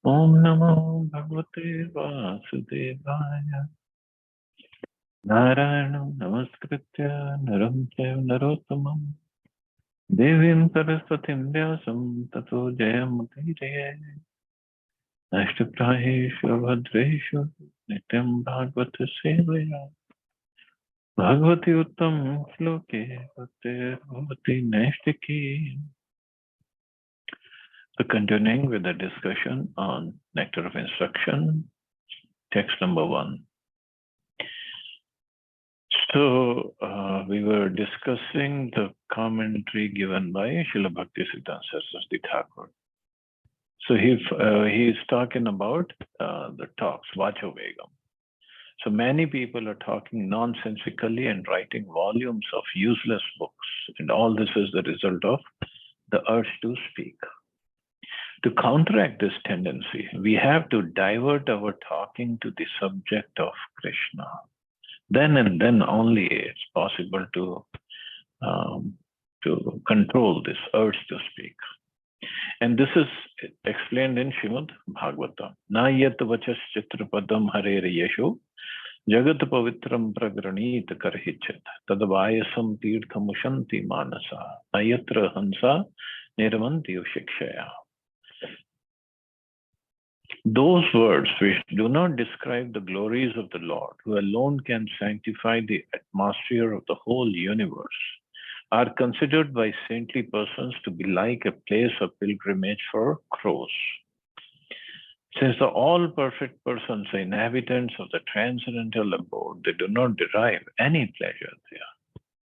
Om Namo Bhagavate Vasudevaya. Narayanam Namaskritya Naram Chaiva Narottamam Devim Saraswatim Vyasam Tato Jayamudire Ashtaprayeshu Bhadreshu Nityam Bhagavata Sevaya Bhagavati Uttam Shloke Bhaktir Bhavati Naistiki. So continuing with the discussion on Nectar of Instruction, text number 1. So we were discussing the commentary given by Srila Bhaktisiddhanta Saraswati Thakur. So he's talking about the talks, Vachovegam. So many people are talking nonsensically and writing volumes of useless books. And all this is the result of the urge to speak. To counteract this tendency, we have to divert our talking to the subject of Krishna. Then and then only it's possible to control this urge to speak. And this is explained in Srimad Bhagavatam. Na yat vachas chitrapadam harer yeshu jagat pavitram pragranit karhichet tadavayasam tirthamushanti manasa ayatra hansa nirmanti shikshaya. Those words which do not describe the glories of the Lord, who alone can sanctify the atmosphere of the whole universe, are considered by saintly persons to be like a place of pilgrimage for crows. Since the all-perfect persons are inhabitants of the transcendental abode, they do not derive any pleasure there.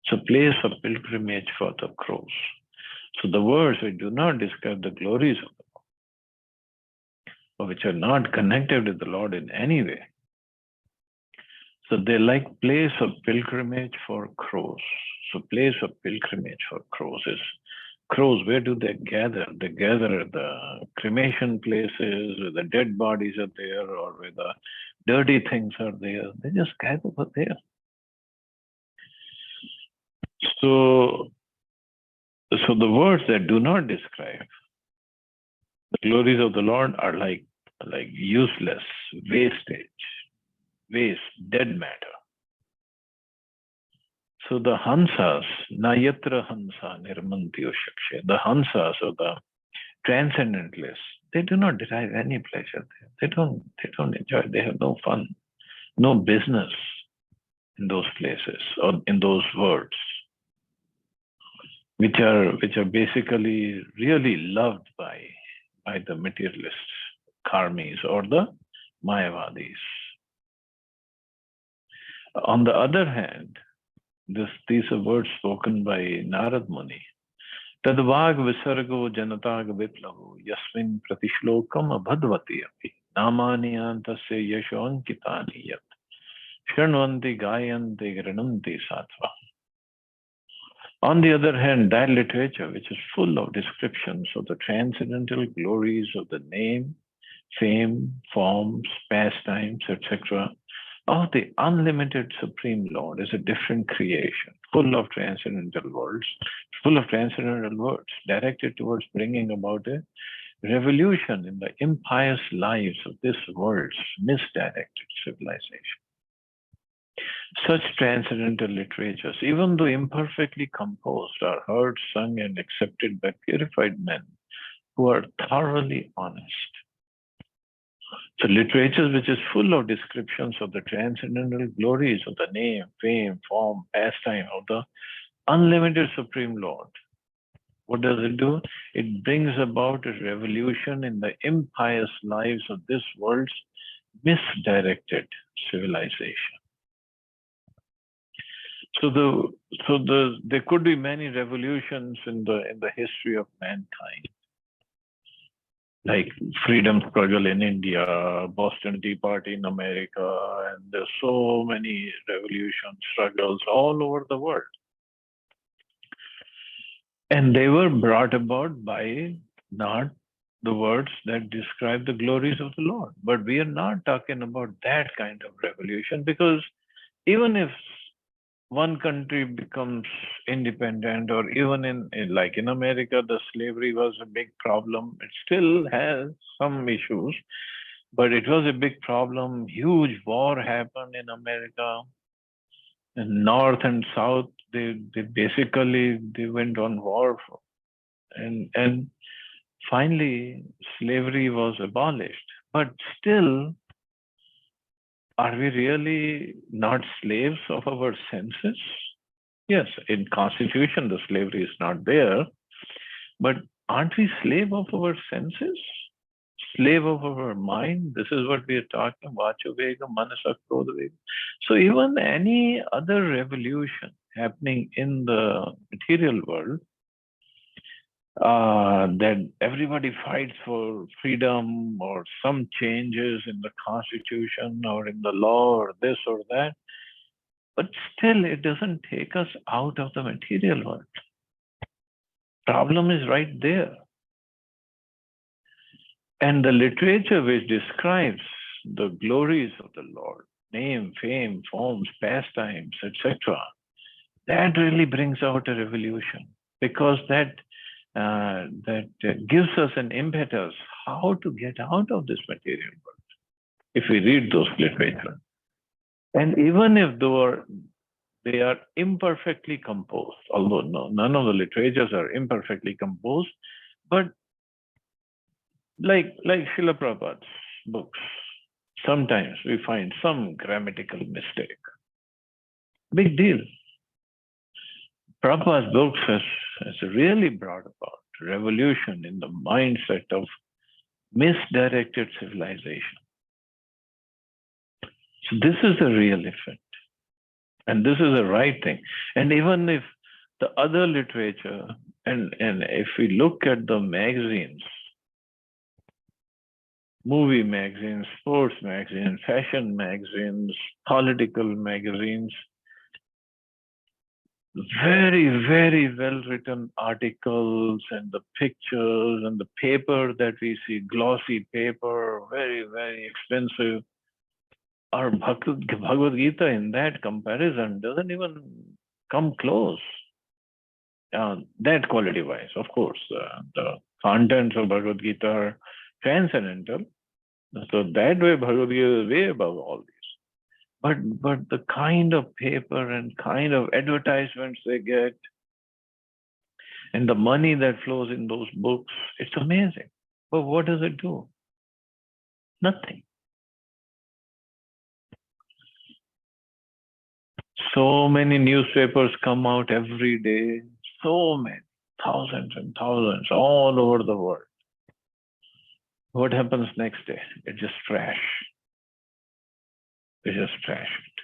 It's a place of pilgrimage for the crows. So the words which do not describe the glories of the Lord, or which are not connected with the Lord in any way, so they're like place of pilgrimage for crows. So place of pilgrimage for crows is crows. Where do they gather? They gather at the cremation places, where the dead bodies are there, or where the dirty things are there. They just gather over there. So the words that do not describe the glories of the Lord are like useless, wastage, waste, dead matter. So the Hansas, Nayatra Hansa Nirmantiyo Shakshe, the Hansas or the transcendentalists, they do not derive any pleasure there. They don't enjoy, they have no fun, no business in those places or in those words, which are basically really loved by the materialists, karmis, or the Mayavadis. On the other hand, these are words spoken by Narad Muni. Tadvag visargo janatag viplavu yasmin pratishlokam abhadvati api namani antasya yasho ankitani yat shanvanti gayanti grananti sattva. On the other hand, that literature which is full of descriptions of the transcendental glories of the name, fame, forms, pastimes, etc., of the unlimited Supreme Lord is a different creation, full of transcendental words, directed towards bringing about a revolution in the impious lives of this world's misdirected civilization. Such transcendental literatures, even though imperfectly composed, are heard, sung, and accepted by purified men who are thoroughly honest. So literature which is full of descriptions of the transcendental glories of the name, fame, form, pastime of the unlimited Supreme Lord. What does it do? It brings about a revolution in the impious lives of this world's misdirected civilization. So there could be many revolutions in the history of mankind, like freedom struggle in India, Boston Tea Party in America, and there's so many revolution struggles all over the world. And they were brought about by not the words that describe the glories of the Lord. But we are not talking about that kind of revolution, because even if one country becomes independent, or even like in America, the slavery was a big problem. It still has some issues, but it was a big problem. Huge war happened in America. And North and South, they basically they went on war, and finally slavery was abolished. But still, are we really not slaves of our senses? Yes, in Constitution the slavery is not there, but aren't we slave of our senses? Slave of our mind? This is what we are talking, Vachuvega, Manasa, Krodhavega. So even any other revolution happening in the material world, that everybody fights for freedom or some changes in the constitution or in the law or this or that, but still it doesn't take us out of the material world. Problem is right there. And the literature which describes the glories of the Lord, name, fame, forms, pastimes, etc., that really brings out a revolution, because that gives us an impetus how to get out of this material world if we read those literature. And even if they are imperfectly composed, although none of the literatures are imperfectly composed, but like Srila Prabhupada's books, sometimes we find some grammatical mistake. Big deal. Prabhupada's books has really brought about revolution in the mindset of misdirected civilization. So this is the real effect. And this is the right thing. And even if the other literature, and if we look at the magazines, movie magazines, sports magazines, fashion magazines, political magazines, very, very well written articles, and the pictures and the paper that we see, glossy paper, very, very expensive. Our Bhagavad Gita in that comparison doesn't even come close. That quality wise, of course, the contents of Bhagavad Gita are transcendental. So that way, Bhagavad Gita is way above all these. But the kind of paper and kind of advertisements they get, and the money that flows in those books, it's amazing. But what does it do? Nothing. So many newspapers come out every day, so many, thousands and thousands all over the world. What happens next day? It's just trash. They just trash it.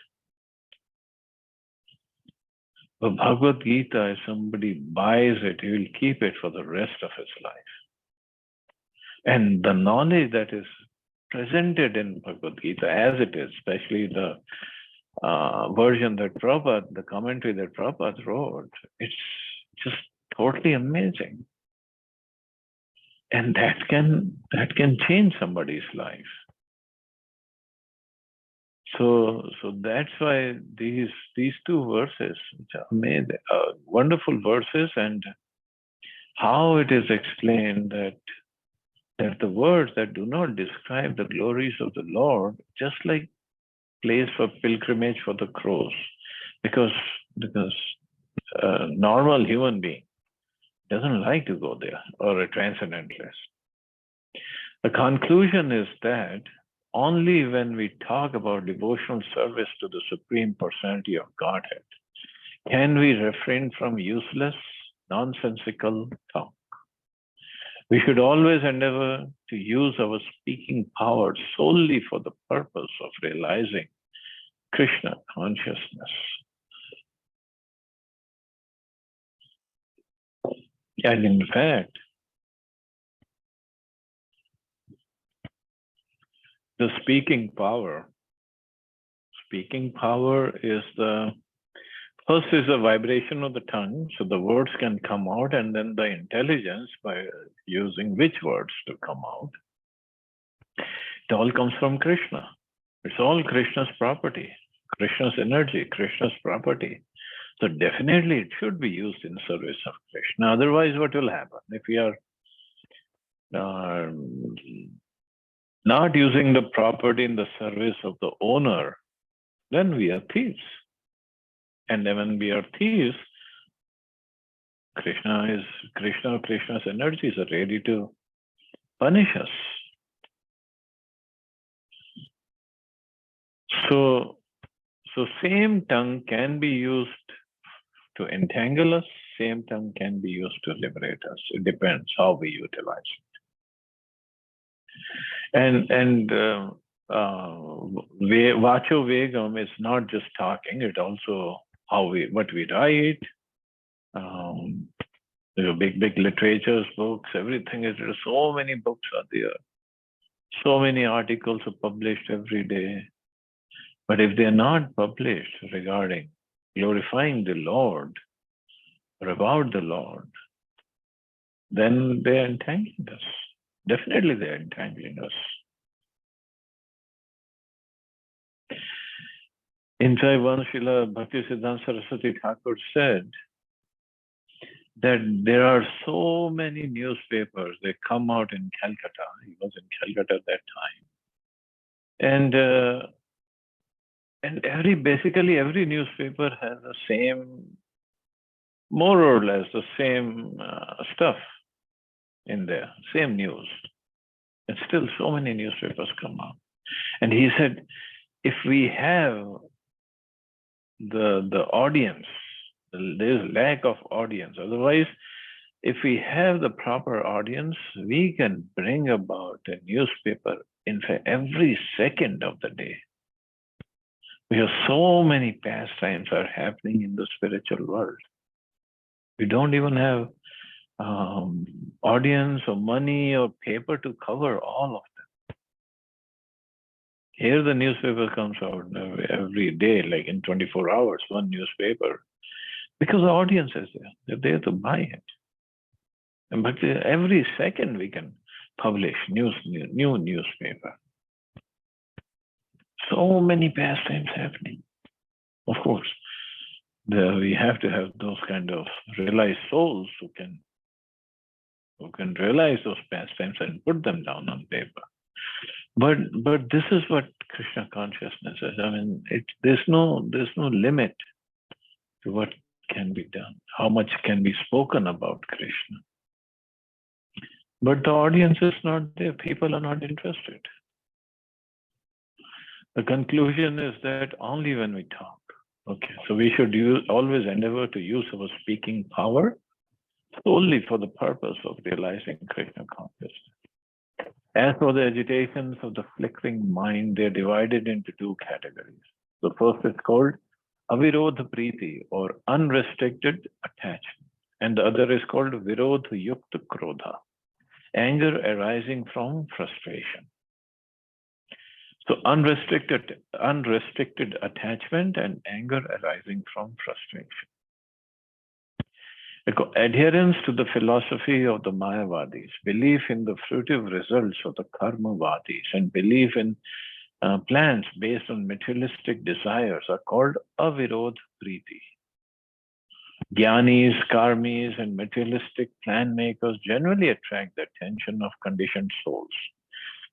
But Bhagavad Gita, if somebody buys it, he will keep it for the rest of his life. And the knowledge that is presented in Bhagavad Gita as it is, especially the version that Prabhupada, the commentary that Prabhupada wrote, it's just totally amazing. And that can change somebody's life. So that's why these two verses, which are amazing, wonderful verses, and how it is explained that the words that do not describe the glories of the Lord, just like place for pilgrimage for the crows, because a normal human being doesn't like to go there, or a transcendentalist. The conclusion is that only when we talk about devotional service to the Supreme Personality of Godhead can we refrain from useless, nonsensical talk. We should always endeavor to use our speaking power solely for the purpose of realizing Krishna consciousness. And in fact, the speaking power is first is the vibration of the tongue, so the words can come out, and then the intelligence by using which words to come out. It all comes from Krishna. It's all Krishna's property, Krishna's energy, Krishna's property. So definitely it should be used in service of Krishna. Otherwise, what will happen? If we are not using the property in the service of the owner, then we are thieves. And then when we are thieves, Krishna's energies are ready to punish us. So same tongue can be used to entangle us, same tongue can be used to liberate us. It depends how we utilize it. And Vacho Vegam is not just talking, it also what we write, big literatures, books, everything is there. So many books are there. So many articles are published every day. But if they are not published regarding glorifying the Lord or about the Lord, then they are entangling us. Definitely they are entangling us. In fact, one Srila Bhaktisiddhanta Saraswati Thakur said that there are so many newspapers, they come out in Calcutta. He was in Calcutta at that time. And basically every newspaper has the same, more or less the same stuff in there, same news. And still so many newspapers come out. And he said, if we have the audience, there's lack of audience. Otherwise, if we have the proper audience, we can bring about a newspaper, in fact, every second of the day. Because so many pastimes are happening in the spiritual world. We don't even have audience or money or paper to cover all of them. Here the newspaper comes out every day, like in 24 hours, one newspaper, because the audience is there. They're there to buy it. But every second we can publish new newspaper. So many pastimes happening. Of course, we have to have those kind of realized souls who can realize those pastimes and put them down on paper. But this is what Krishna consciousness is. I mean, there's no limit to what can be done, how much can be spoken about Krishna. But the audience is not there. People are not interested. The conclusion is that only when we talk. Okay, so we should always endeavor to use our speaking power solely for the purpose of realizing Krishna consciousness. As for the agitations of the flickering mind, they're divided into two categories. The first is called avirodha priti, or unrestricted attachment. And the other is called virodha yukta krodha, anger arising from frustration. So unrestricted attachment and anger arising from frustration. Adherence to the philosophy of the Mayavadis, belief in the fruitive results of the Karmavadis, and belief in plans based on materialistic desires are called avirodha priti. Jnanis, karmis, and materialistic plan makers generally attract the attention of conditioned souls.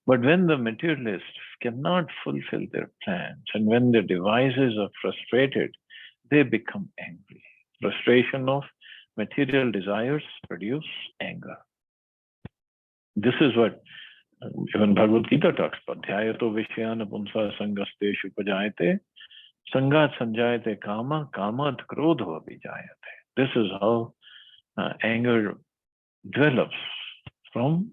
But when the materialists cannot fulfill their plans and when their devices are frustrated, they become angry. Frustration of material desires produce anger. This is what even Bhagavad Gita talks about. Dhyayato vishyana punsa sangasteshu pajayate sangat sanjayate kama kamat krodha vijayate. This is how anger develops from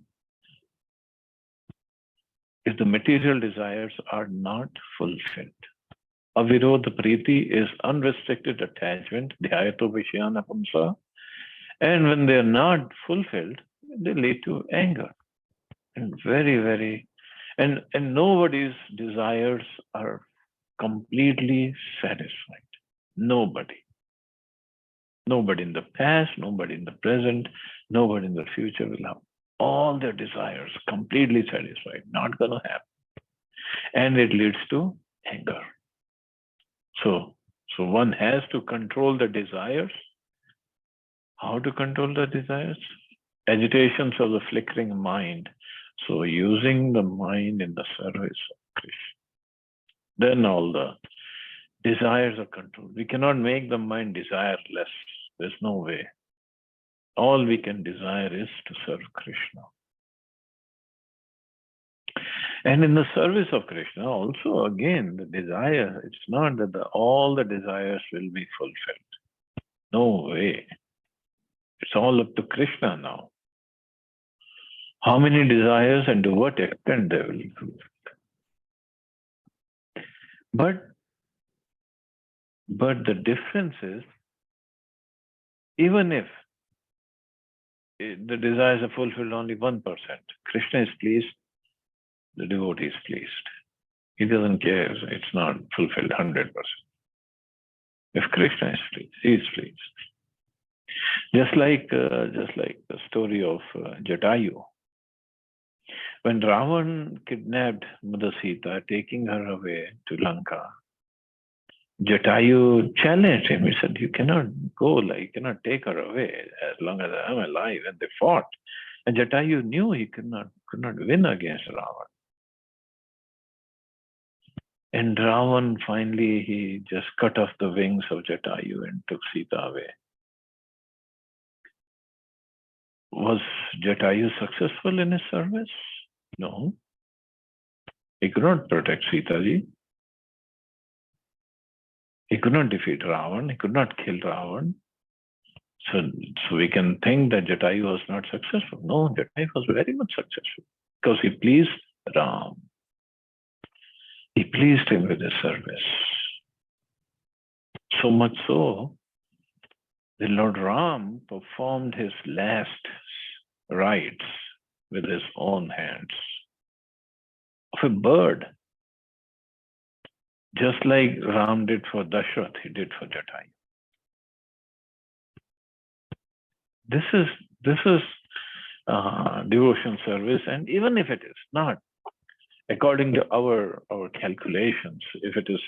if the material desires are not fulfilled. Avirodha priti is unrestricted attachment, dhyayato vishyana punsa, and when they are not fulfilled, they lead to anger. And and nobody's desires are completely satisfied. Nobody. Nobody in the past, nobody in the present, nobody in the future will have all their desires completely satisfied. Not going to happen. And it leads to anger. So So one has to control the desires. How to control the desires? Agitations of the flickering mind. So using the mind in the service of Krishna. Then all the desires are controlled. We cannot make the mind desireless. There's no way. All we can desire is to serve Krishna. And in the service of Krishna, also again, the desire, it's not that all the desires will be fulfilled. No way. It's all up to Krishna now. How many desires and to what extent they will be fulfilled. But the difference is, even if the desires are fulfilled only 1%, Krishna is pleased, the devotee is pleased. He doesn't care, it's not fulfilled 100%. If Krishna is pleased, he is pleased. Just like the story of Jatayu. When Ravan kidnapped Mother Sita, taking her away to Lanka, Jatayu challenged him. He said, you cannot go, you cannot take her away as long as I am alive. And they fought. And Jatayu knew he could not win against Ravan. And Ravan finally, he just cut off the wings of Jatayu and took Sita away. Was Jatayu successful in his service? No. He could not protect Sita ji. He could not defeat Ravan. He could not kill Ravan. So we can think that Jatayu was not successful. No, Jatayu was very much successful because he pleased Ram. He pleased him with his service. So much so, the Lord Ram performed his last rites with his own hands of a bird. Just like Ram did for Dashrath, he did for Jatayu. This is devotion service, and even if it is not, according to our calculations, if it is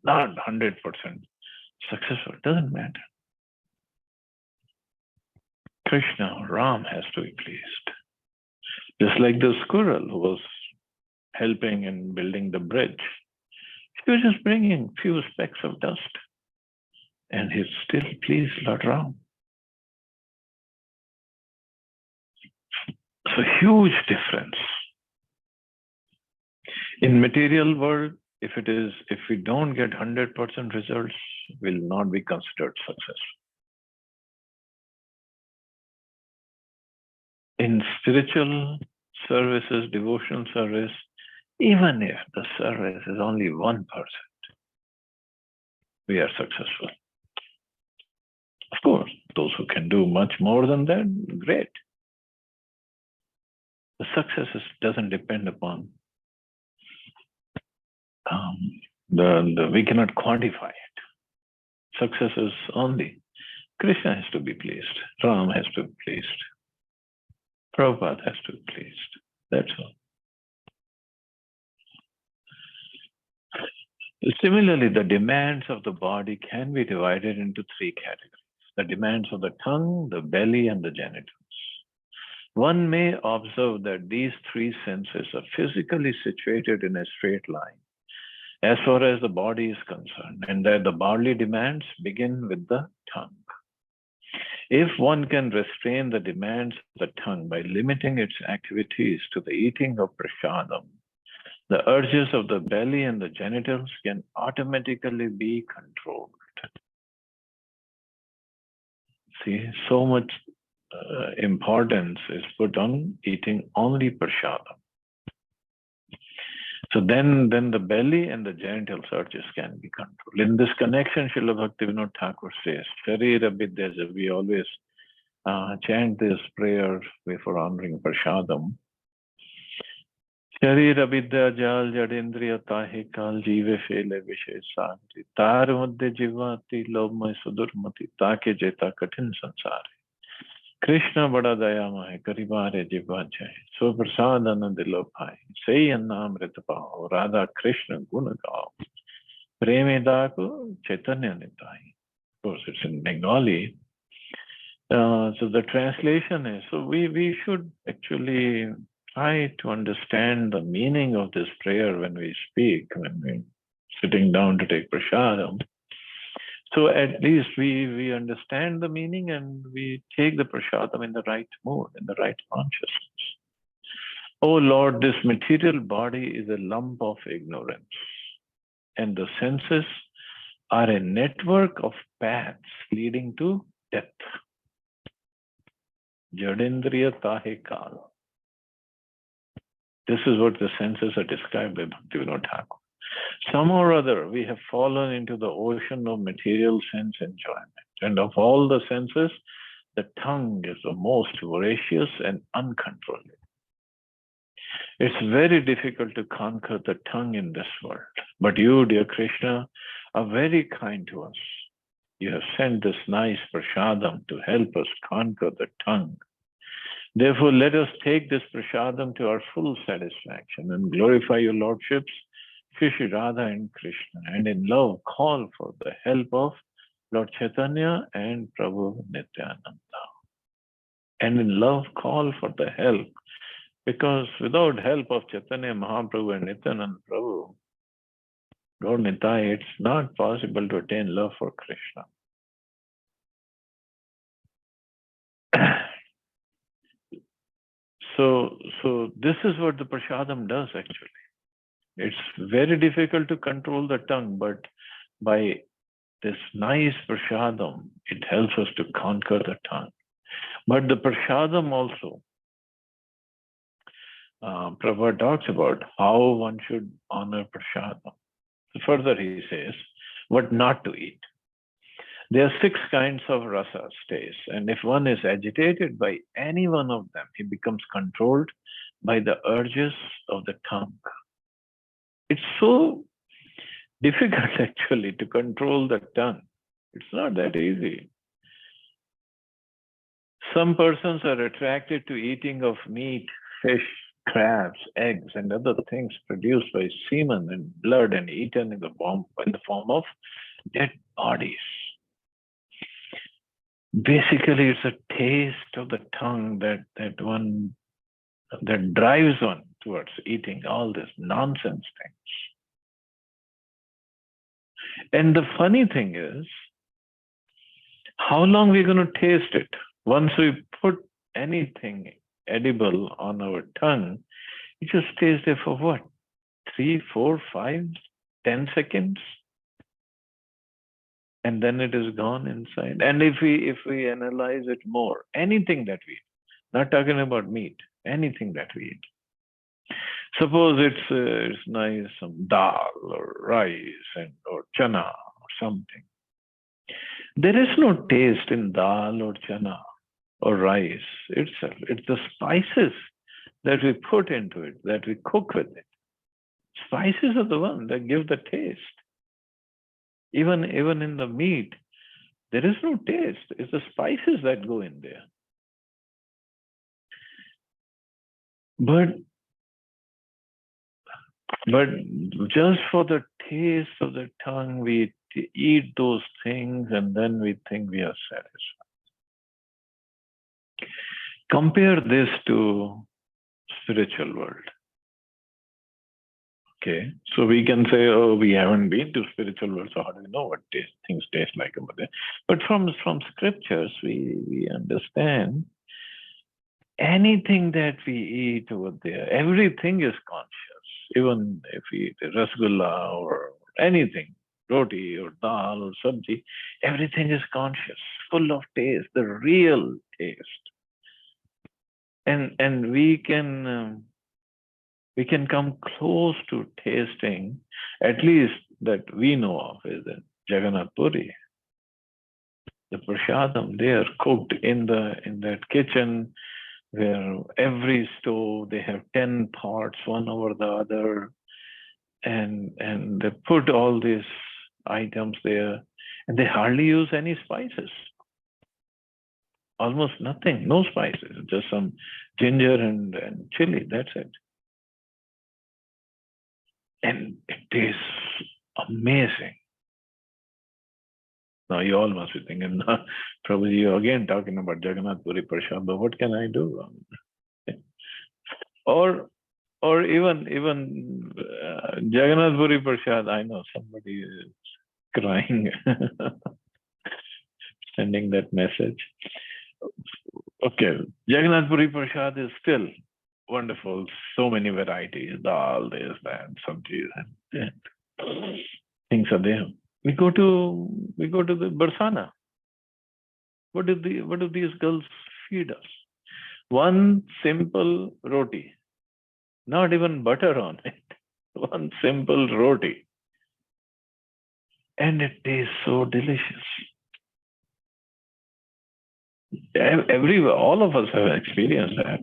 not 100% successful, it doesn't matter. Krishna, Ram has to be pleased. Just like the squirrel who was helping in building the bridge. He was just bringing few specks of dust, and he still pleased Lord Ram. So huge difference. In material world, if we don't get 100% results, will not be considered successful. In spiritual services, devotional service, even if the service is only 1%, we are successful. Of course, those who can do much more than that, great. The success doesn't depend upon we cannot quantify it. Success is only Krishna has to be pleased, Ram has to be pleased, Prabhupada has to be pleased. That's all. Similarly, the demands of the body can be divided into 3 categories. The demands of the tongue, the belly, and the genitals. One may observe that these 3 senses are physically situated in a straight line as far as the body is concerned, and that the bodily demands begin with the tongue. If one can restrain the demands of the tongue by limiting its activities to the eating of prasadam, the urges of the belly and the genitals can automatically be controlled. See, so much importance is put on eating only prasadam. So then the belly and the genital urges can be controlled. In this connection, Srila Bhaktivinoda Thakur says, Sharira Vidya, we always chant this prayer before honoring prasadam. Sharira Vidya Jal Jadendriya Tahi Kal Jive Fele Vishay Sagri Tar Madhya Jivati Lobmay Sudurmati Take Jeta Katin Sansare Krishna Bada Dayama Hai Karibare Jiva Jai So Prasad Anand Dilobhai Say Annamrit Pao Radha Krishna Guna Gao Premedaku Chaitanya Nitai. Of course, it's in Bengali. So the translation is, so we should actually try to understand the meaning of this prayer when we speak, when we're sitting down to take prasadam. So at least we understand the meaning and we take the prasadam in the right mood, in the right consciousness. Oh Lord, this material body is a lump of ignorance, and the senses are a network of paths leading to death. Jadendriya Tahe Kal. This is what the senses are described by Bhaktivinoda Thakur. Somehow or other, we have fallen into the ocean of material sense enjoyment. And of all the senses, the tongue is the most voracious and uncontrollable. It's very difficult to conquer the tongue in this world. But you, dear Krishna, are very kind to us. You have sent this nice prasadam to help us conquer the tongue. Therefore, let us take this prasadam to our full satisfaction and glorify your lordships, Shri Shri Radha and Krishna, and in love call for the help of Lord Chaitanya and Prabhu Nityananda. And in love call for the help, because without help of Chaitanya Mahaprabhu and Nityananda Prabhu, Lord Nitai, it's not possible to attain love for Krishna. So this is what the prasadam does actually. It's very difficult to control the tongue, but by this nice prasadam, it helps us to conquer the tongue. But the prasadam also, Prabhupada talks about how one should honor prasadam. Further, he says, what not to eat. There are 6 kinds of rasas, taste, and if one is agitated by any one of them, he becomes controlled by the urges of the tongue. It's so difficult actually to control the tongue. It's not that easy. Some persons are attracted to eating of meat, fish, crabs, eggs, and other things produced by semen and blood and eaten in the form of dead bodies. Basically, it's a taste of the tongue that drives one towards eating all this nonsense things. And the funny thing is, how long we're going to taste it? Once we put anything edible on our tongue, it just stays there for what? 3, 4, 5, 10 seconds? And then it is gone inside. And if we analyze it more, anything that we eat, not talking about meat, anything that we eat. Suppose it's nice, some dal or rice or chana or something. There is no taste in dal or chana or rice itself. It's the spices that we put into it, that we cook with it. Spices are the one that give the taste. Even in the meat, there is no taste. It's the spices that go in there. But just for the taste of the tongue, we eat those things and then we think we are satisfied. Compare this to spiritual world. Okay, so we can say, oh, we haven't been to spiritual world, so how do we know what things taste like over there? But from scriptures, we understand anything that we eat over there, everything is conscious. Even if we eat rasgulla or anything, roti or dal or sabji, everything is conscious, full of taste, the real taste. And we can come close to tasting, at least that we know of, is in Jagannath Puri. The prasadam, they are cooked in that kitchen where every stove, they have 10 pots, one over the other, and they put all these items there, and they hardly use any spices. Almost nothing, no spices, just some ginger and chili, that's it. And it tastes Amazing. Now you all must be thinking, Prabhuji, you're again talking about Jagannath Puri Prasad, but what can I do? Or even Jagannath Puri Prasad, I know somebody is crying, sending that message. Okay, Jagannath Puri Prasad is still wonderful. So many varieties, dal, this, that, sabji, and things are there. We go to the Barsana. What do these girls feed us? One simple roti, not even butter on it. One simple roti, and it tastes so delicious. All of us have experienced that.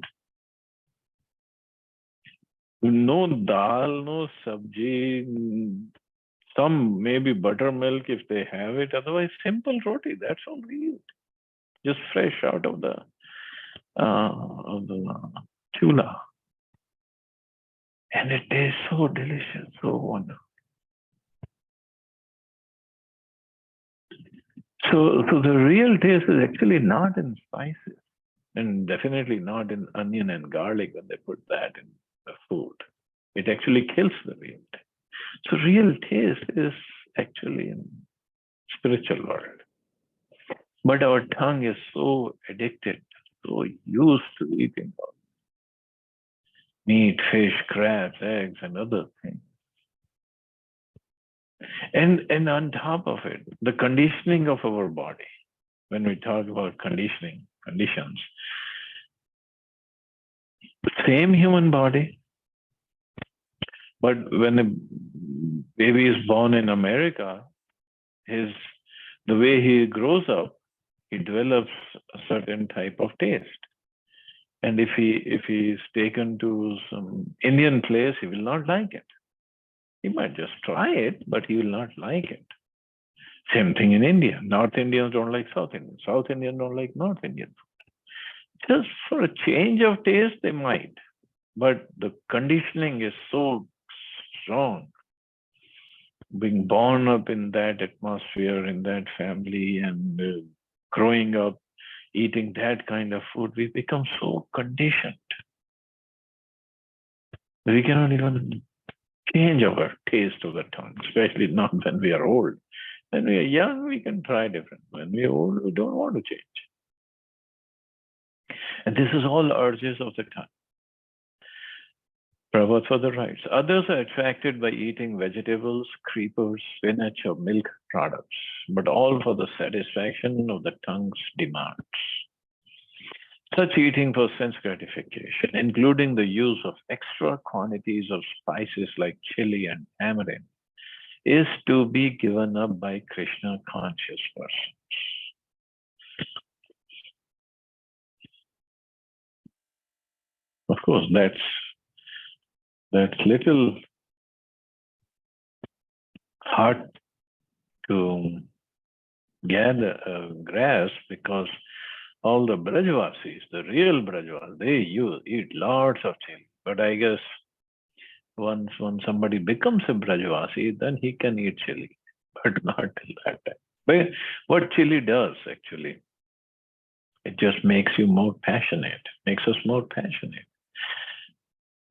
No dal, no sabji, some maybe buttermilk if they have it. Otherwise, simple roti. That's all we eat. Just fresh out of the chula, and it tastes so delicious, so wonderful. So the real taste is actually not in spices, and definitely not in onion and garlic when they put that in the food. It actually kills the real taste. So real taste is actually in spiritual world. But our tongue is so addicted, so used to eating meat, fish, crabs, eggs, and other things. And on top of it, the conditioning of our body. When we talk about conditions, same human body, but when a baby is born in America, the way he grows up, he develops a certain type of taste. And if he is taken to some Indian place, he will not like it. He might just try it, but he will not like it. Same thing in India. North Indians don't like South Indians. South Indians don't like North Indian food. Just for a change of taste, they might. But the conditioning is so strong. Being born up in that atmosphere, in that family, and growing up, eating that kind of food, we become so conditioned. We cannot even change our taste of the tongue, especially not when we are old. When we are young, we can try different. When we are old, we don't want to change. And this is all urges of the tongue. Prabhupada further writes, others are attracted by eating vegetables, creepers, spinach, or milk products, but all for the satisfaction of the tongue's demands. Such eating for sense gratification, including the use of extra quantities of spices like chili and tamarind, is to be given up by Krishna conscious persons. Of course, that's little hard to grasp, because all the Brajvasis, the real Brajvas, they eat lots of chili. But I guess once somebody becomes a Brajvasi, then he can eat chili, but not till that time. But what chili does actually, it just makes you more passionate, makes us more passionate.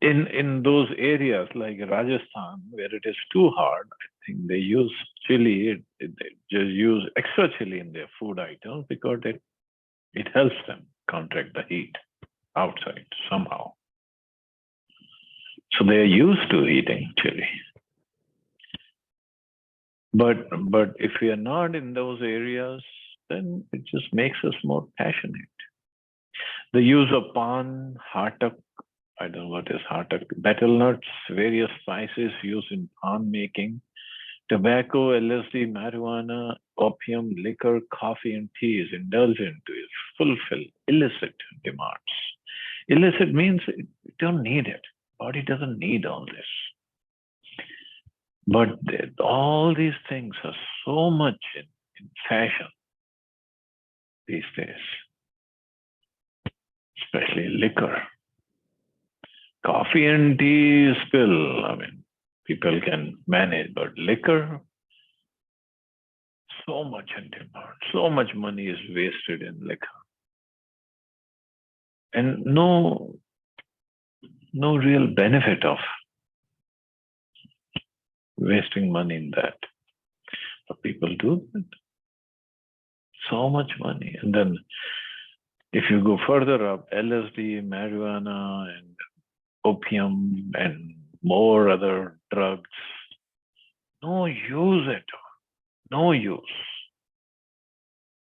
In those areas like Rajasthan, where it is too hard, I think they use chili, they just use extra chili in their food items because it helps them counteract the heat outside somehow. So they are used to eating chili. But if we are not in those areas, then it just makes us more passionate. The use of pan, hatak, I don't know what is hatak, betel nuts, various spices used in pan making, tobacco, LSD, marijuana, opium, liquor, coffee, and tea is indulgent to fulfill illicit demands. Illicit means you don't need it. Body doesn't need all this. But all these things are so much in fashion these days, especially liquor. Coffee and tea still, People can manage, but liquor, so much in demand, so much money is wasted in liquor. And no real benefit of wasting money in that. But people do that. So much money. And then if you go further up, LSD, marijuana, and opium, and more other drugs, no use at all. No use.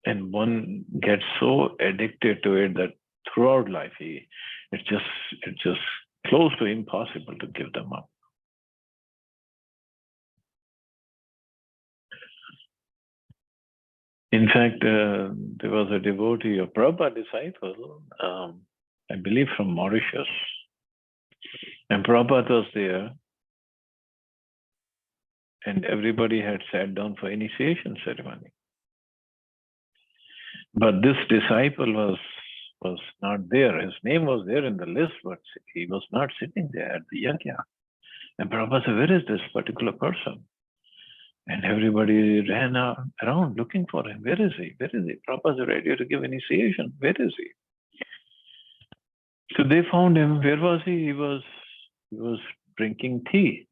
And one gets so addicted to it that throughout life, it's just close to impossible to give them up. In fact, there was a devotee, a Prabhupada disciple, I believe from Mauritius, and Prabhupada was there, and everybody had sat down for initiation ceremony. But this disciple was not there. His name was there in the list, but he was not sitting there at the yajna. And Prabhupada said, where is this particular person? And everybody ran around looking for him. Where is he? Where is he? Prabhupada is ready to give initiation. Where is he? So they found him. Where was he? He was drinking tea.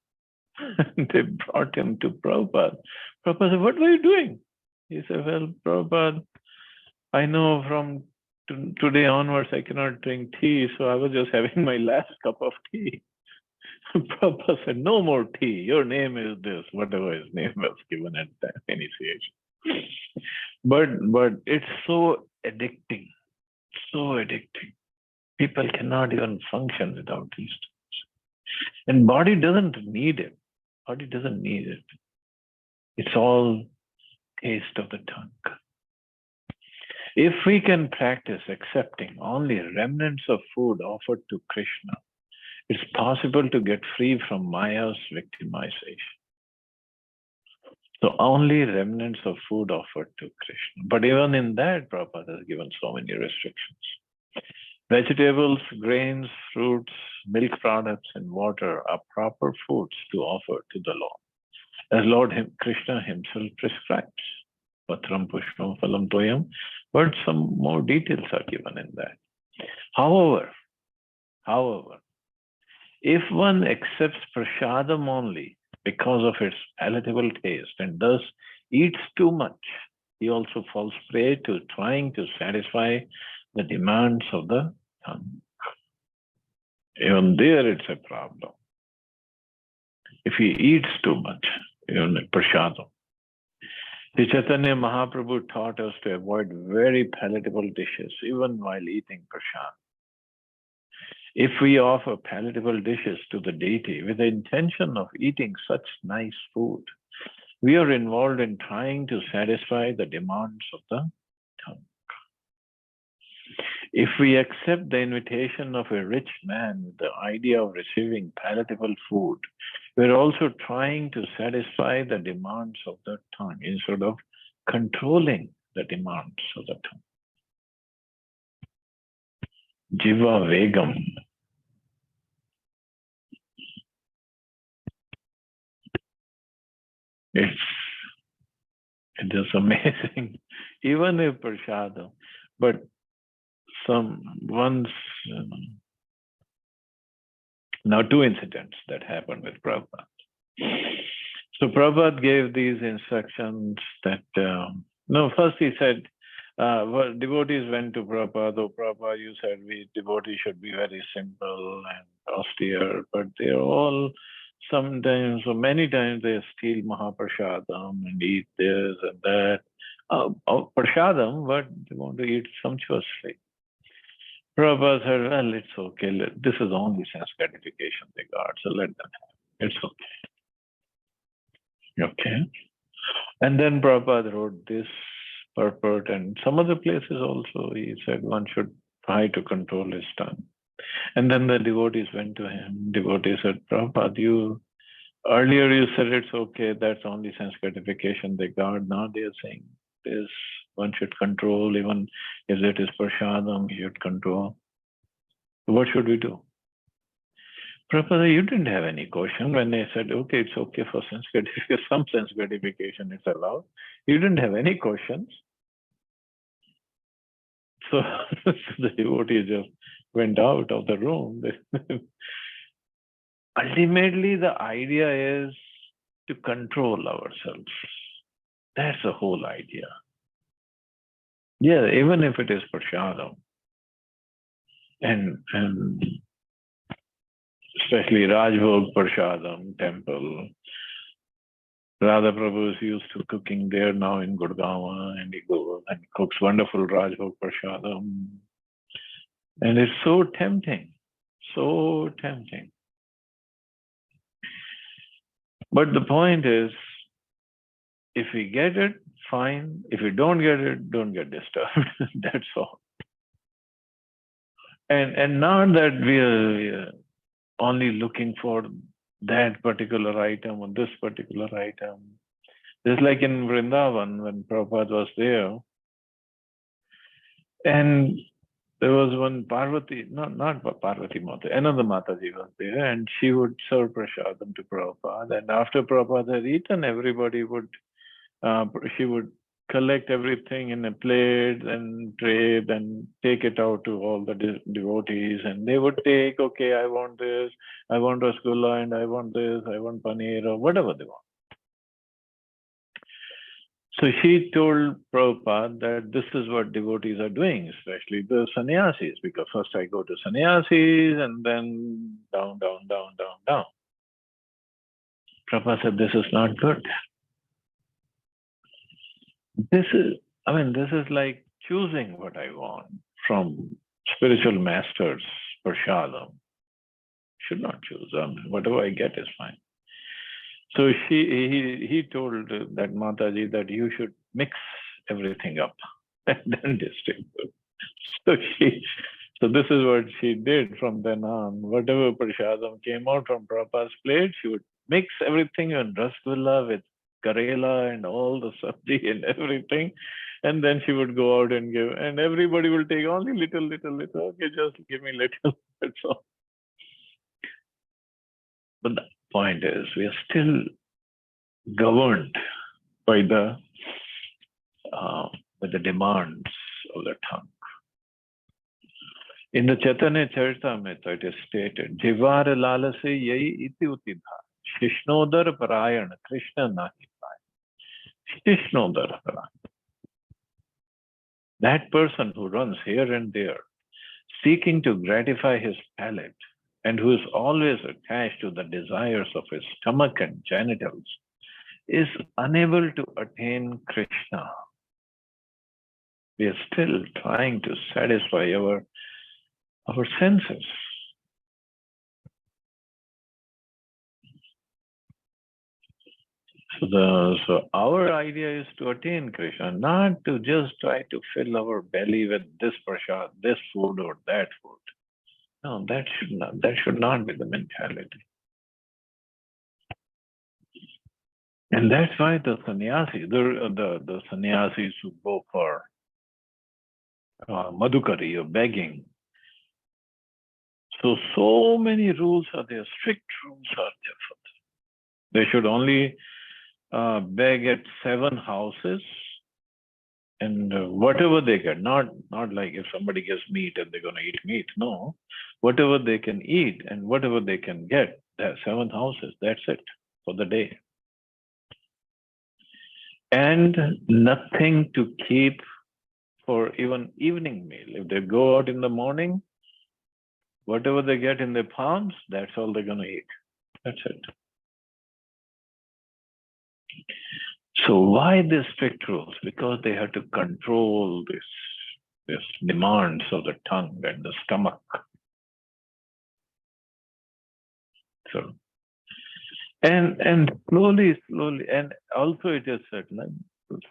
They brought him to Prabhupada. Prabhupada said, what were you doing? He said, well, Prabhupada, I know from today onwards I cannot drink tea, so I was just having my last cup of tea. Prabhupada said, no more tea. Your name is this, whatever his name was given at that initiation. But it's so addicting, so addicting. People cannot even function without these things. And body doesn't need it. Body doesn't need it. It's all taste of the tongue. If we can practice accepting only remnants of food offered to Krishna, it's possible to get free from Maya's victimization. So only remnants of food offered to Krishna. But even in that, Prabhupada has given so many restrictions. Vegetables, grains, fruits, milk products, and water are proper foods to offer to the Lord, as Lord Krishna himself prescribes. Patram pushpam phalam toyam, but some more details are given in that. However, if one accepts prasadam only because of its palatable taste and thus eats too much, he also falls prey to trying to satisfy the demands of the tongue. Even there it's a problem. If he eats too much, even prasadam. Sri Chaitanya Mahaprabhu taught us to avoid very palatable dishes even while eating prasad. If we offer palatable dishes to the deity with the intention of eating such nice food, we are involved in trying to satisfy the demands of the tongue. If we accept the invitation of a rich man with the idea of receiving palatable food, we're also trying to satisfy the demands of the tongue instead of controlling the demands of the tongue. Jiva Vegam. It is amazing. Even a prasadam, but now two incidents that happened with Prabhupada. So Prabhupada gave these instructions that, first he said, devotees went to Prabhupada, oh Prabhupada, you said we devotees should be very simple and austere, but they're all sometimes, or many times they steal Mahaprasadam and eat this and that. Prasadam, but they want to eat sumptuously. Prabhupada said, well, it's okay. This is only sense gratification they got, so let them have it. It's okay. Okay. And then Prabhupada wrote this purport, and some other places also he said one should try to control his tongue. And then the devotees went to him. Devotees said, Prabhupada, earlier you said it's okay, that's only sense gratification they got. Now they are saying this, one should control, even if it is prasadam, he should control. What should we do? Prabhupada, you didn't have any question when they said, okay, it's okay for sense gratification, some sense gratification is allowed. You didn't have any questions. So the devotee just went out of the room. Ultimately, the idea is to control ourselves. That's the whole idea. Yeah, even if it is prasadam. And especially Rajbhog Prasadam temple. Radha Prabhu is used to cooking there now in Gurgaon, and he goes and cooks wonderful Rajbhog Prasadam. And it's so tempting, so tempting. But the point is, if we get it, fine. If we don't get it, don't get disturbed. That's all. And not that we are only looking for that particular item or this particular item. Just like in Vrindavan, when Prabhupada was there, and there was one Parvati, not Parvati Mata, another Mataji was there, and she would serve prasadam to Prabhupada. And after Prabhupada had eaten, everybody would, she would collect everything in a plate and tray, and take it out to all the devotees, and they would take, okay, I want this, I want rasgulla, and I want this, I want paneer, or whatever they want. So she told Prabhupada that this is what devotees are doing, especially the sannyasis, because first I go to sannyasis and then down, down, down, down, down. Prabhupada said, this is not good. This is like choosing what I want from spiritual masters, prasadam. Should not choose. Whatever I get is fine. So he told that Mataji that you should mix everything up and then distribute. So this is what she did from then on. Whatever prasadam came out from Prabhupada's plate, she would mix everything in rasgulla with karela and all the sabji and everything. And then she would go out and give, and everybody will take only little. Okay, just give me little. That's all. But the point is, we are still governed by the demands of the tongue. In the Chaitanya Charitamrita, it is stated, Jivar lalase yai iti utidha, Shishnodar parayan, Krishna nahi pai. Shishnodar parayan. That person who runs here and there, seeking to gratify his palate, and who is always attached to the desires of his stomach and genitals, is unable to attain Krishna. We are still trying to satisfy our senses. So our idea is to attain Krishna, not to just try to fill our belly with this prasad, this food or that food. No, that should not be the mentality. And that's why the sannyasis, the sannyasis who go for madhukari or begging. So many rules are there, strict rules are there for them. They should only beg at 7 houses, and whatever they get, not like if somebody gets meat and they're going to eat meat. No, whatever they can eat and whatever they can get, there are 7 houses, that's it for the day. And nothing to keep for even evening meal. If they go out in the morning, whatever they get in their palms, that's all they're going to eat. That's it. So why these strict rules? Because they have to control this demands of the tongue and the stomach. So, and slowly, and also it is certain,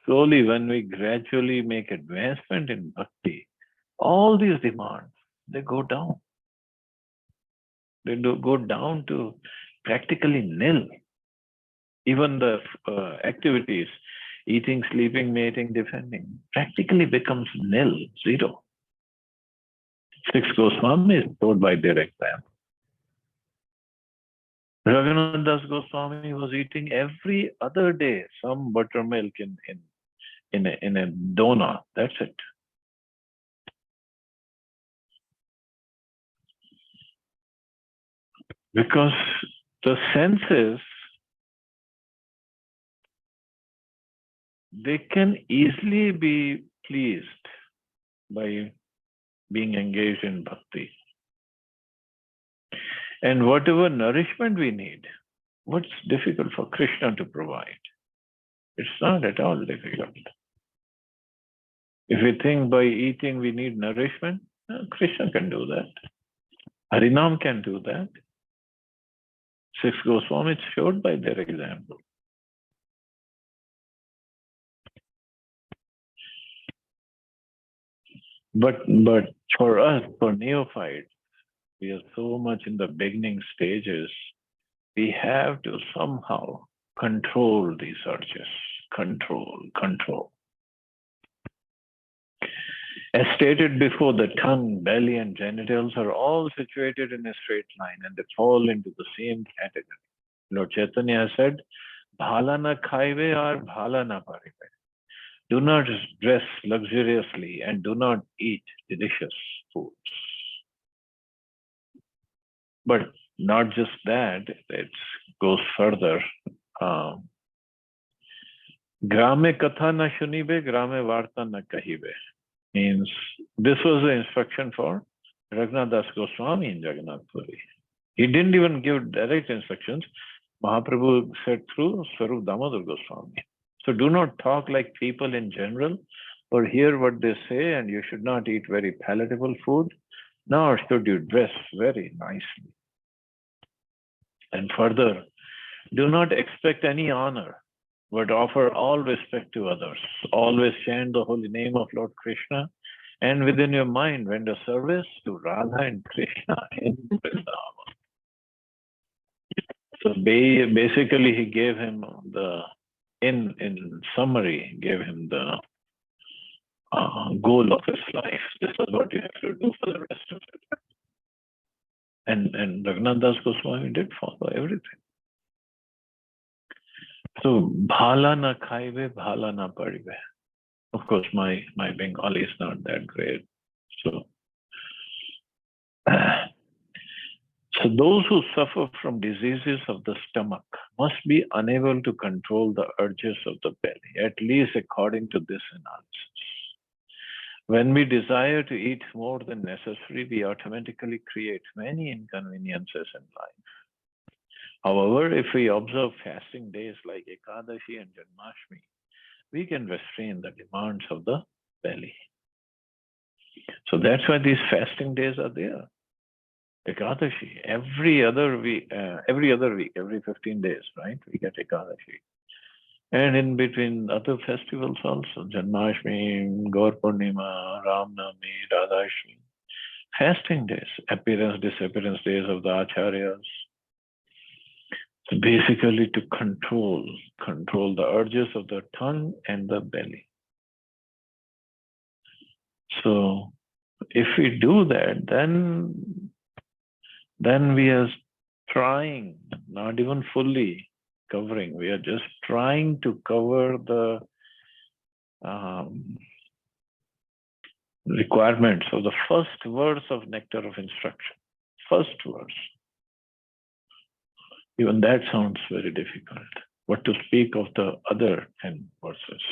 slowly when we gradually make advancement in bhakti, all these demands, they go down. They go down to practically nil. Even the activities, eating, sleeping, mating, defending, practically becomes nil, 0. 6 Goswamis told by their example. Raghunath Das Goswami was eating every other day some buttermilk in a dona. That's it. Because the senses, they can easily be pleased by being engaged in bhakti. And whatever nourishment we need, what's difficult for Krishna to provide? It's not at all difficult. If we think by eating we need nourishment, Krishna can do that. Harinam can do that. Six Goswamis showed by their example. But for us, for neophytes, we are so much in the beginning stages, we have to somehow control these urges. Control. As stated before, the tongue, belly, and genitals are all situated in a straight line and they fall into the same category. Lord Chaitanya said, Bhala na khaive or bhala na parive. Do not dress luxuriously and do not eat delicious foods. But not just that, it goes further. Grame katha na shunibe, grame varta na kahibe. Means this was the instruction for Raghunath Das Goswami in Jagannath Puri. He didn't even give direct instructions. Mahaprabhu said through Swarup Damodar Goswami. So do not talk like people in general or hear what they say, and you should not eat very palatable food, nor should you dress very nicely. And further, do not expect any honor, but offer all respect to others. Always chant the holy name of Lord Krishna, and within your mind render service to Radha and Krishna in Vrindavan. So basically, he gave him in summary, gave him the goal of his life. This is what you have to do for the rest of it. And Raghunath Das Goswami did follow everything. So, bhala na khaive, bhala na parive. Of course, my Bengali is not that great. So those who suffer from diseases of the stomach must be unable to control the urges of the belly, at least according to this analysis. When we desire to eat more than necessary, we automatically create many inconveniences in life. However, if we observe fasting days like Ekadashi and Janmashtami, we can restrain the demands of the belly. So that's why these fasting days are there. Ekadashi, every other week, every 15 days, right? We get Ekadashi. And in between other festivals also, Janmashtami, Gaur Purnima, Ram Navami, Radhashtami, fasting days, appearance, disappearance days of the Acharyas. So basically to control the urges of the tongue and the belly. So if we do that, then we are trying, not even fully covering, we are just trying to cover the requirements of the first verse of Nectar of Instruction. First verse. Even that sounds very difficult. What to speak of the other 10 verses.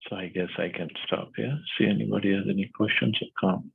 So I guess I can stop here. See anybody has any questions or comments.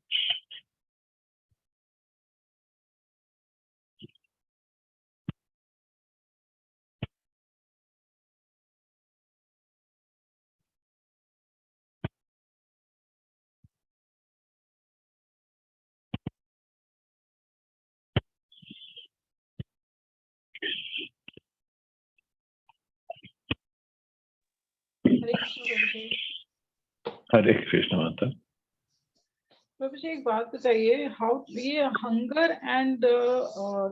हरे कृष्ण माता. प्रभु जी एक बात बताइए, how ये hunger and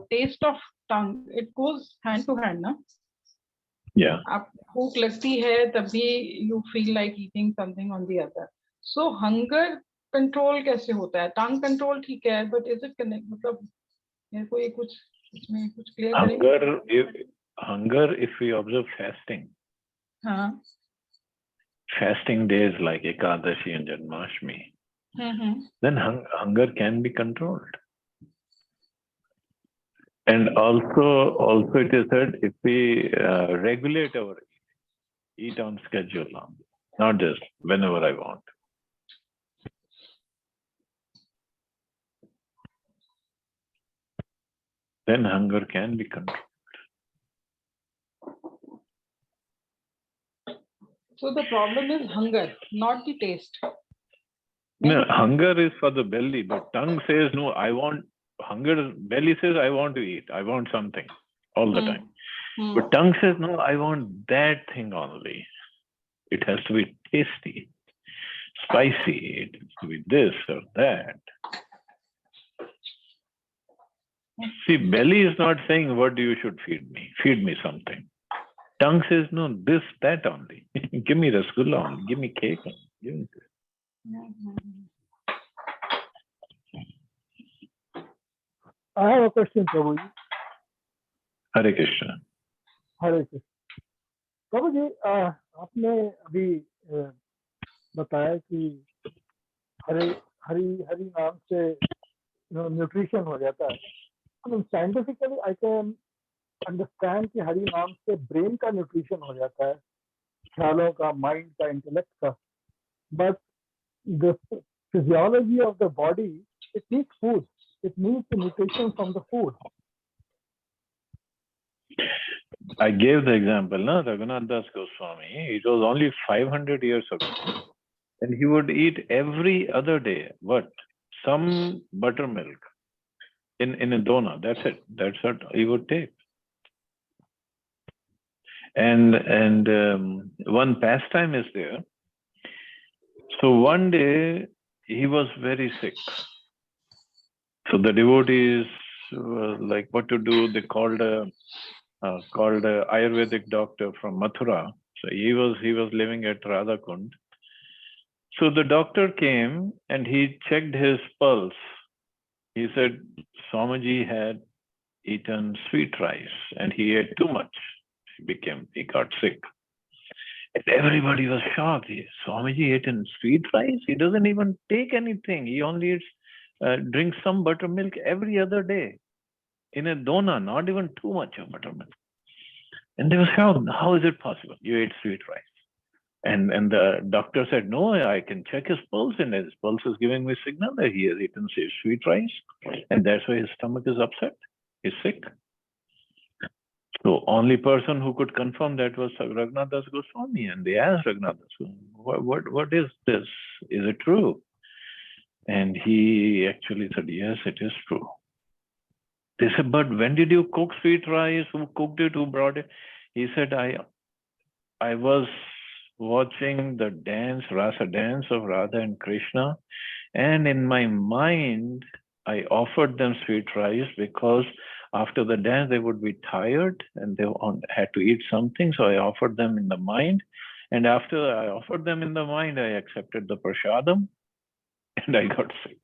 taste of tongue it goes hand to hand ना? आप भूख लगती है तभी you feel like eating something on the other. So hunger control कैसे होता है? टंग कंट्रोल ठीक है, बट इज इट कनेक्ट, मतलब मेरे को ये कुछ इसमें कुछ क्लियर करेंगे? Hunger, if we observe fasting, हाँ, fasting days like Ekadashi and Janmashtami, then hunger can be controlled. And also it is said, if we regulate our eat on schedule now, not just whenever I want. Then hunger can be controlled. So the problem is hunger, not the taste. No, hunger is for the belly, but tongue says, no, I want, hunger, belly says, I want to eat, I want something all the time. But tongue says, no, I want that thing only. It has to be tasty, spicy, it has to be this or that. See, belly is not saying what you should feed me something. Tongue says, no, this, that only. Give me rasgulla only, give me cake only. Give me this. I have a question, Prabhuji. Hare Krishna. Hare Krishna. Prabhuji, आपने अभी बताया कि हरि नाम से nutrition हो जाता है. I mean, scientifically, I can understand कि हरि नाम से ब्रेन का न्यूट्रिशन हो जाता है, ख्यालों का, माइंड का, इंटेलेक्ट का. But the physiology of the body, it needs food. It needs the nutrition from the food. I gave the example, no? Raghunath Das Goswami, it was only 500 years ago. And he would eat every other day, what? Some buttermilk in a dona. That's it. That's what he would take. And one pastime is there. So one day he was very sick. So the devotees were like, what to do? They called a Ayurvedic doctor from Mathura. So he was living at Radhakund. So the doctor came and he checked his pulse. He said Swamiji had eaten sweet rice and he ate too much. He got sick. And everybody was shocked. Swamiji ate in sweet rice? He doesn't even take anything. He only eats, drinks some buttermilk every other day. In a dona, not even too much of buttermilk. And they were shocked. How is it possible? You ate sweet rice. And the doctor said, no, I can check his pulse, and his pulse is giving me signal that he has eaten sweet rice, and that's why his stomach is upset. He's sick. So only person who could confirm that was Raghunath Das Goswami, and they asked Raghunath Das Goswami, what is this? Is it true? And he actually said, yes, it is true. They said, but when did you cook sweet rice? Who cooked it? Who brought it? He said, I was watching the dance, Rasa dance of Radha and Krishna, and in my mind, I offered them sweet rice because after the dance, they would be tired and they had to eat something. So I offered them in the mind. And after I offered them in the mind, I accepted the prasadam and I got sick.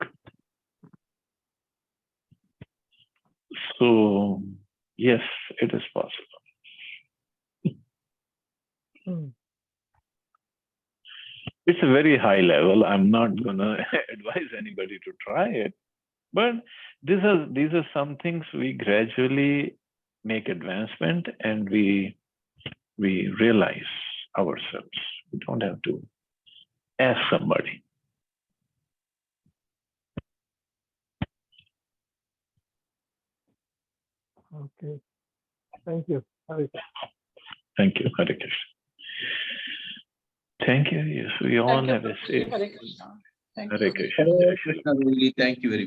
So, yes, it is possible. It's a very high level. I'm not going to advise anybody to try it. But these are some things we gradually make advancement and we realize ourselves. We don't have to ask somebody. Okay. Thank you. Hare Krishna. Thank you, Hare Krishna. Thank you. Yes, we all have a say. Hare Krishna. Hare Krishna. Hare Krishna, Thank you very much.